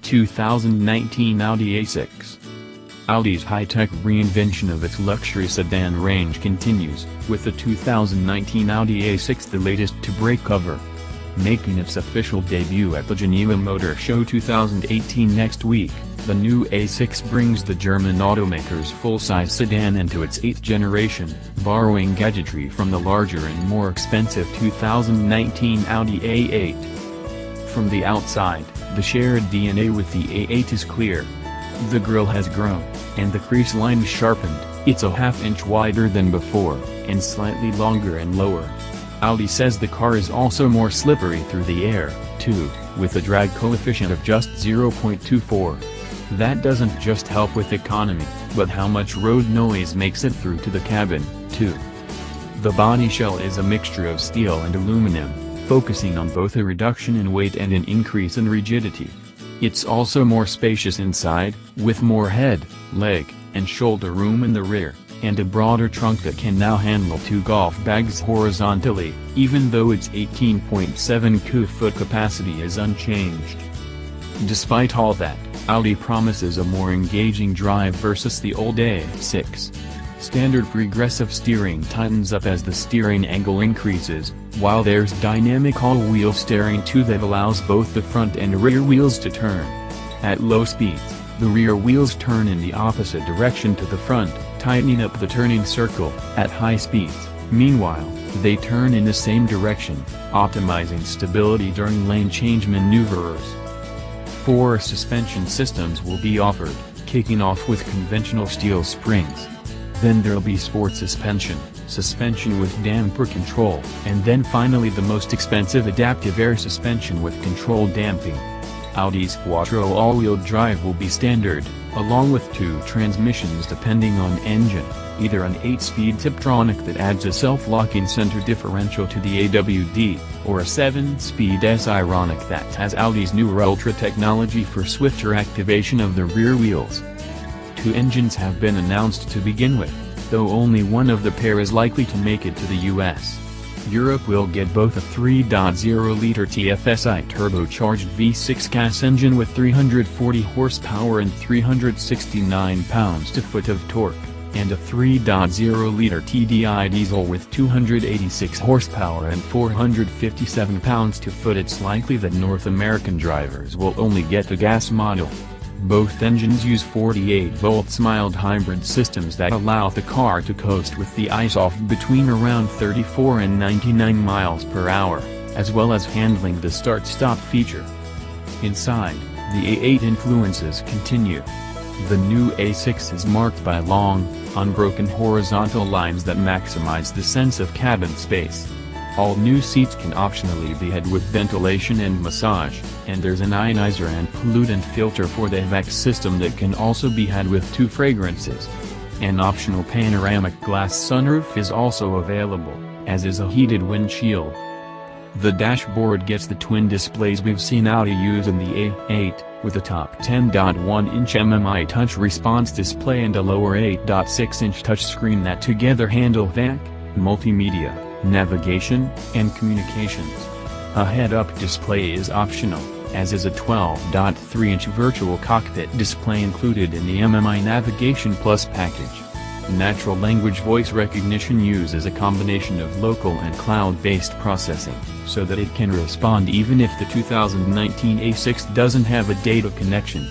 2019 Audi A6. Audi's high-tech reinvention of its luxury sedan range continues, with the 2019 Audi A6 the latest to break cover. Making its official debut at the Geneva Motor Show 2018 next week, the new A6 brings the German automaker's full-size sedan into its 8th generation, borrowing gadgetry from the larger and more expensive 2019 Audi A8. From the outside, the shared DNA with the A8 is clear. The grille has grown, and the crease line sharpened. It's a half-inch wider than before, and slightly longer and lower. Audi says the car is also more slippery through the air, too, with a drag coefficient of just 0.24. That doesn't just help with economy, but how much road noise makes it through to the cabin, too. The body shell is a mixture of steel and aluminum, focusing on both a reduction in weight and an increase in rigidity. It's also more spacious inside, with more head, leg, and shoulder room in the rear, and a broader trunk that can now handle 2 golf bags horizontally, even though its 18.7 cu-foot capacity is unchanged. Despite all that, Audi promises a more engaging drive versus the old A6. Standard progressive steering tightens up as the steering angle increases, while there's dynamic all-wheel steering too that allows both the front and rear wheels to turn. At low speeds, the rear wheels turn in the opposite direction to the front, tightening up the turning circle. At high speeds, meanwhile, they turn in the same direction, optimizing stability during lane change maneuvers. 4 suspension systems will be offered, kicking off with conventional steel springs. Then there'll be sport suspension, suspension with damper control, and then finally the most expensive adaptive air suspension with controlled damping. Audi's Quattro all-wheel drive will be standard, along with 2 transmissions depending on engine, either an 8-speed Tiptronic that adds a self-locking center differential to the AWD, or a 7-speed S-Ironic that has Audi's new Ultra technology for swifter activation of the rear wheels. 2 engines have been announced to begin with, though only one of the pair is likely to make it to the US. Europe will get both a 3.0-liter TFSI turbocharged V6 gas engine with 340 horsepower and 369 pounds-to-foot of torque, and a 3.0-liter TDI diesel with 286 horsepower and 457 pounds-to-foot. It's likely that North American drivers will only get the gas model. Both engines use 48-volt mild hybrid systems that allow the car to coast with the ICE off between around 34 and 99 miles per hour, as well as handling the start-stop feature. Inside, the A8 influences continue. The new A6 is marked by long, unbroken horizontal lines that maximize the sense of cabin space. All new seats can optionally be had with ventilation and massage, and there's an ionizer and pollutant filter for the HVAC system that can also be had with 2 fragrances. An optional panoramic glass sunroof is also available, as is a heated windshield. The dashboard gets the twin displays we've seen Audi use in the A8, with a top 10.1-inch MMI touch response display and a lower 8.6-inch touchscreen that together handle VAC, multimedia, navigation, and communications. A head-up display is optional, as is a 12.3-inch virtual cockpit display included in the MMI Navigation Plus package. Natural language voice recognition uses a combination of local and cloud-based processing, so that it can respond even if the 2019 A6 doesn't have a data connection.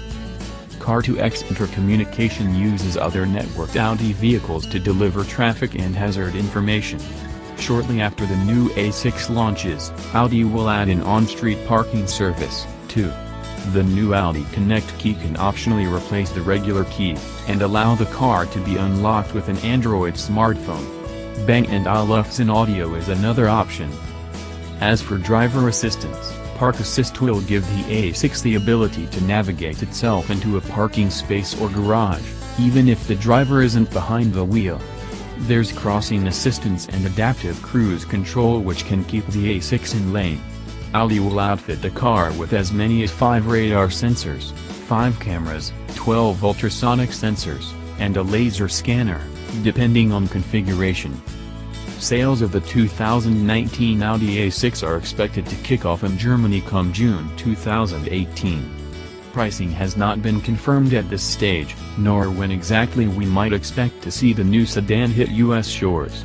Car2X intercommunication uses other networked Audi vehicles to deliver traffic and hazard information. Shortly after the new A6 launches, Audi will add an on-street parking service, too. The new Audi Connect key can optionally replace the regular key, and allow the car to be unlocked with an Android smartphone. Bang & Olufsen audio is another option. As for driver assistance, Park Assist will give the A6 the ability to navigate itself into a parking space or garage, even if the driver isn't behind the wheel. There's crossing assistance and adaptive cruise control which can keep the A6 in lane. Audi will outfit the car with as many as 5 radar sensors, 5 cameras, 12 ultrasonic sensors, and a laser scanner, depending on configuration. Sales of the 2019 Audi A6 are expected to kick off in Germany come June 2018. pricing has not been confirmed at this stage, nor when exactly we might expect to see the new sedan hit US shores.